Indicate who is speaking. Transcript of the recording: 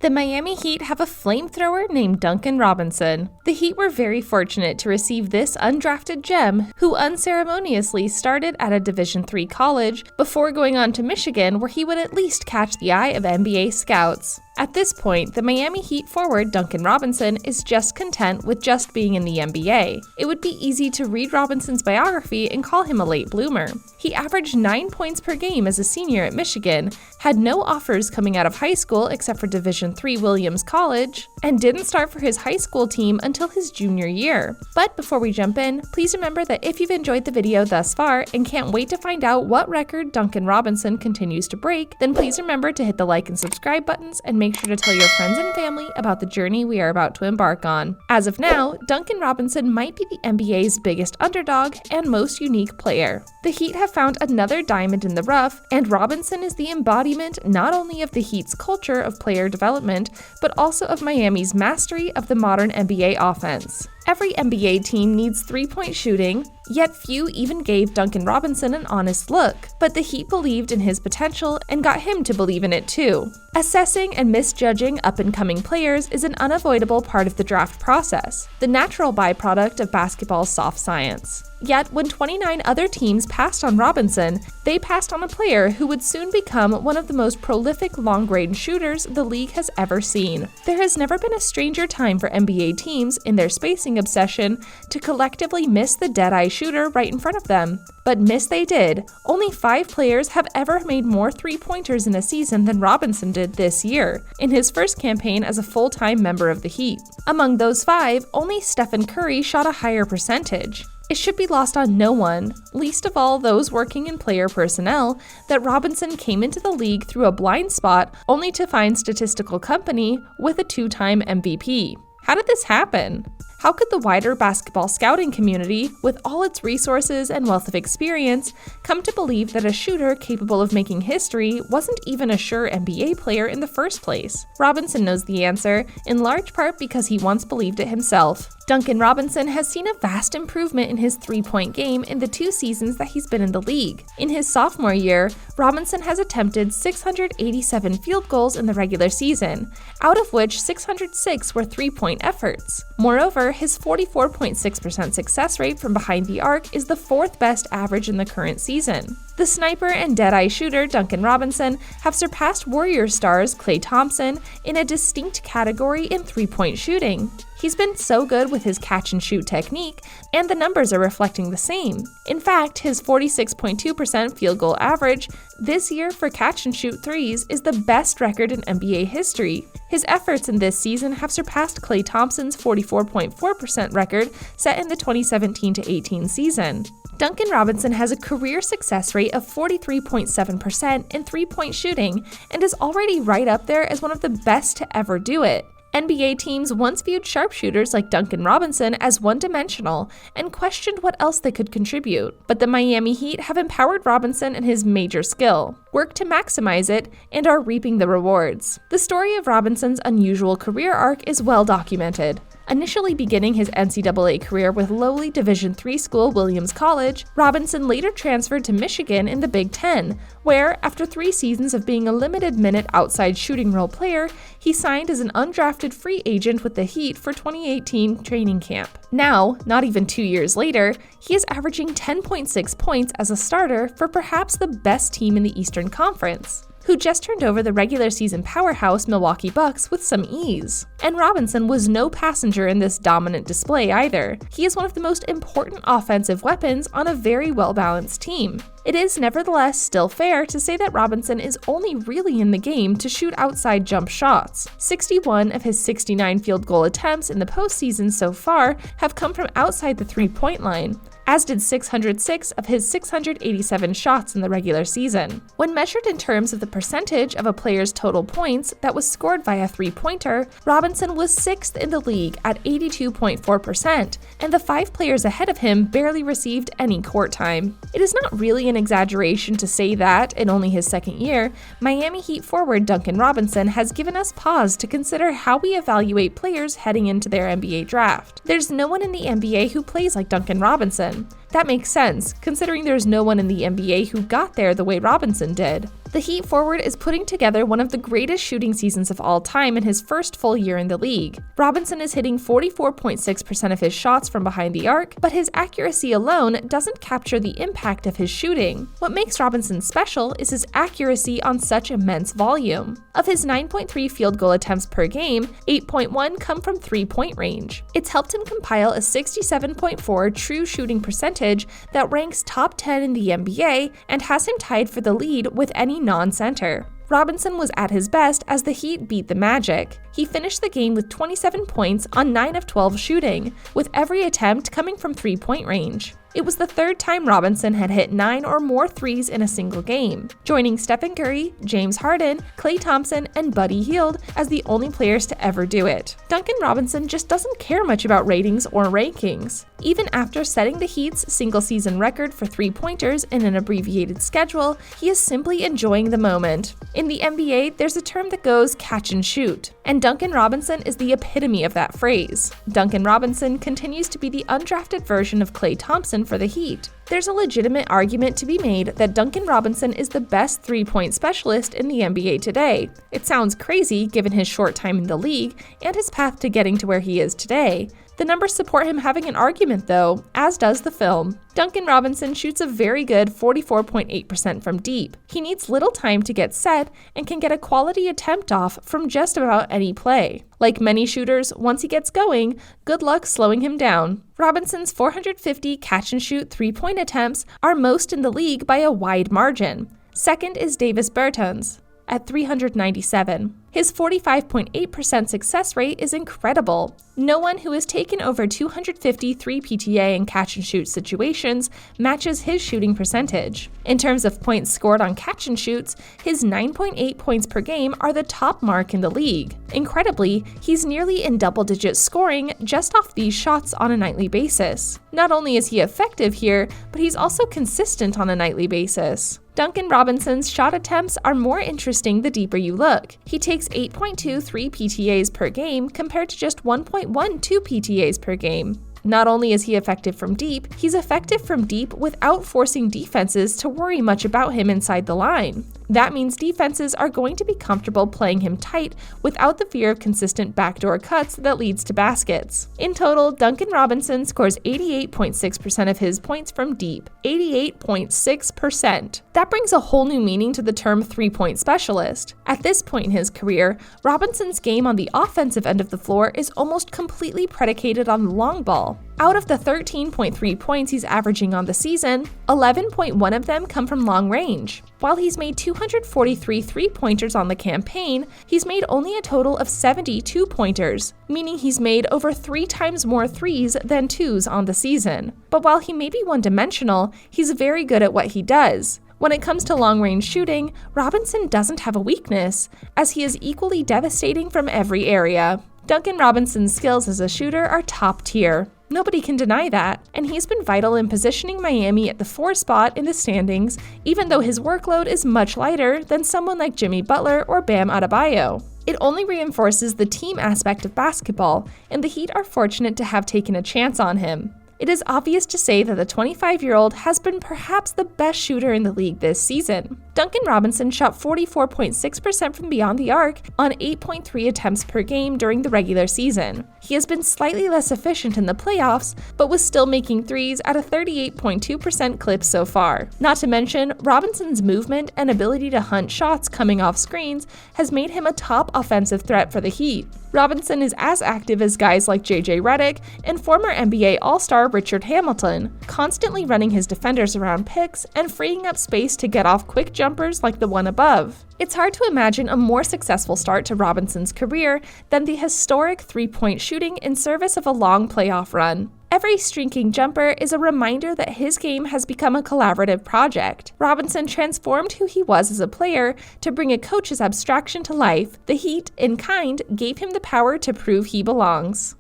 Speaker 1: The Miami Heat have a flamethrower named Duncan Robinson. The Heat were very fortunate to receive this undrafted gem who unceremoniously started at a Division III college before going on to Michigan, where he would at least catch the eye of NBA scouts. At this point, the Miami Heat forward Duncan Robinson is just content with just being in the NBA. It would be easy to read Robinson's biography and call him a late bloomer. He averaged 9 points per game as a senior at Michigan, had no offers coming out of high school except for Division III Williams College, and didn't start for his high school team until his junior year. But before we jump in, please remember that if you've enjoyed the video thus far and can't wait to find out what record Duncan Robinson continues to break, then please remember to hit the like and subscribe buttons and make sure to tell your friends and family about the journey we are about to embark on. As of now, Duncan Robinson might be the NBA's biggest underdog and most unique player. The Heat have found another diamond in the rough, and Robinson is the embodiment not only of the Heat's culture of player development, but also of Miami's mastery of the modern NBA offense. Every NBA team needs three-point shooting, yet few even gave Duncan Robinson an honest look. But the Heat believed in his potential and got him to believe in it too. Assessing and misjudging up-and-coming players is an unavoidable part of the draft process, the natural byproduct of basketball's soft science. Yet, when 29 other teams passed on Robinson, they passed on a player who would soon become one of the most prolific long-range shooters the league has ever seen. There has never been a stranger time for NBA teams, in their spacing obsession, to collectively miss the dead-eye shooter right in front of them. But miss they did. Only 5 players have ever made more three-pointers in a season than Robinson did this year, in his first campaign as a full-time member of the Heat. Among those 5, only Stephen Curry shot a higher percentage. It should be lost on no one, least of all those working in player personnel, that Robinson came into the league through a blind spot only to find statistical company with a 2-time MVP. How did this happen? How could the wider basketball scouting community, with all its resources and wealth of experience, come to believe that a shooter capable of making history wasn't even a sure NBA player in the first place? Robinson knows the answer, in large part because he once believed it himself. Duncan Robinson has seen a vast improvement in his three-point game in the 2 seasons that he's been in the league. In his sophomore year, Robinson has attempted 687 field goals in the regular season, out of which 606 were three-point efforts. Moreover, his 44.6% success rate from behind the arc is the 4th best average in the current season. The sniper and dead-eye shooter Duncan Robinson have surpassed Warriors stars Klay Thompson in a distinct category in three-point shooting. He's been so good with his catch-and-shoot technique, and the numbers are reflecting the same. In fact, his 46.2% field goal average this year for catch-and-shoot threes is the best record in NBA history. His efforts in this season have surpassed Klay Thompson's 44.4% record set in the 2017-18 season. Duncan Robinson has a career success rate of 43.7% in three-point shooting and is already right up there as one of the best to ever do it. NBA teams once viewed sharpshooters like Duncan Robinson as one-dimensional and questioned what else they could contribute. But the Miami Heat have empowered Robinson in his major skill, worked to maximize it, and are reaping the rewards. The story of Robinson's unusual career arc is well documented. Initially beginning his NCAA career with lowly Division III school Williams College, Robinson later transferred to Michigan in the Big Ten, where, after 3 seasons of being a limited-minute outside shooting role player, he signed as an undrafted free agent with the Heat for 2018 training camp. Now, not even 2 years later, he is averaging 10.6 points as a starter for perhaps the best team in the Eastern Conference, who just turned over the regular season powerhouse Milwaukee Bucks with some ease. And Robinson was no passenger in this dominant display either. He is one of the most important offensive weapons on a very well-balanced team. It is nevertheless still fair to say that Robinson is only really in the game to shoot outside jump shots. 61 of his 69 field goal attempts in the postseason so far have come from outside the three-point line, as did 606 of his 687 shots in the regular season. When measured in terms of the percentage of a player's total points that was scored by a three-pointer, Robinson was 6th in the league at 82.4%, and the 5 players ahead of him barely received any court time. It is not really an exaggeration to say that, in only his second year, Miami Heat forward Duncan Robinson has given us pause to consider how we evaluate players heading into their NBA draft. There's no one in the NBA who plays like Duncan Robinson. That makes sense, considering there's no one in the NBA who got there the way Robinson did. The Heat forward is putting together one of the greatest shooting seasons of all time in his first full year in the league. Robinson is hitting 44.6% of his shots from behind the arc, but his accuracy alone doesn't capture the impact of his shooting. What makes Robinson special is his accuracy on such immense volume. Of his 9.3 field goal attempts per game, 8.1 come from three-point range. It's helped him compile a 67.4 true shooting percentage that ranks top 10 in the NBA and has him tied for the lead with any non-center. Robinson was at his best as the Heat beat the Magic. He finished the game with 27 points on 9 of 12 shooting, with every attempt coming from three-point range. It was the third time Robinson had hit 9 or more threes in a single game, joining Stephen Curry, James Harden, Klay Thompson, and Buddy Hield as the only players to ever do it. Duncan Robinson just doesn't care much about ratings or rankings. Even after setting the Heat's single-season record for three-pointers in an abbreviated schedule, he is simply enjoying the moment. In the NBA, there's a term that goes catch and shoot, and Duncan Robinson is the epitome of that phrase. Duncan Robinson continues to be the undrafted version of Klay Thompson for the Heat. There's a legitimate argument to be made that Duncan Robinson is the best three-point specialist in the NBA today. It sounds crazy given his short time in the league and his path to getting to where he is today. The numbers support him having an argument though, as does the film. Duncan Robinson shoots a very good 44.8% from deep. He needs little time to get set and can get a quality attempt off from just about any play. Like many shooters, once he gets going, good luck slowing him down. Robinson's 450 catch-and-shoot three-point attempts are most in the league by a wide margin. Second is Davis Bertans at 397. His 45.8% success rate is incredible. No one who has taken over 250 3-PTA and catch-and-shoot situations matches his shooting percentage. In terms of points scored on catch-and-shoots, his 9.8 points per game are the top mark in the league. Incredibly, he's nearly in double-digit scoring just off these shots on a nightly basis. Not only is he effective here, but he's also consistent on a nightly basis. Duncan Robinson's shot attempts are more interesting the deeper you look. He takes 8.2 3-PTAs per game compared to just 1.1 2-PTAs per game. Not only is he effective from deep, he's effective from deep without forcing defenses to worry much about him inside the line. That means defenses are going to be comfortable playing him tight without the fear of consistent backdoor cuts that leads to baskets. In total, Duncan Robinson scores 88.6% of his points from deep. 88.6%. That brings a whole new meaning to the term three-point specialist. At this point in his career, Robinson's game on the offensive end of the floor is almost completely predicated on the long ball. Out of the 13.3 points he's averaging on the season, 11.1 of them come from long range. While he's made 243 three-pointers on the campaign, he's made only a total of 70 two-pointers, meaning he's made over 3 times more threes than twos on the season. But while he may be one-dimensional, he's very good at what he does. When it comes to long-range shooting, Robinson doesn't have a weakness, as he is equally devastating from every area. Duncan Robinson's skills as a shooter are top tier. Nobody can deny that, and he's been vital in positioning Miami at the 4 spot in the standings, even though his workload is much lighter than someone like Jimmy Butler or Bam Adebayo. It only reinforces the team aspect of basketball, and the Heat are fortunate to have taken a chance on him. It is obvious to say that the 25-year-old has been perhaps the best shooter in the league this season. Duncan Robinson shot 44.6% from beyond the arc on 8.3 attempts per game during the regular season. He has been slightly less efficient in the playoffs, but was still making threes at a 38.2% clip so far. Not to mention, Robinson's movement and ability to hunt shots coming off screens has made him a top offensive threat for the Heat. Robinson is as active as guys like JJ Redick and former NBA All-Star Richard Hamilton, constantly running his defenders around picks and freeing up space to get off quick jumpers like the one above. It's hard to imagine a more successful start to Robinson's career than the historic three-point shooting in service of a long playoff run. Every streaking jumper is a reminder that his game has become a collaborative project. Robinson transformed who he was as a player to bring a coach's abstraction to life. The Heat, in kind, gave him the power to prove he belongs.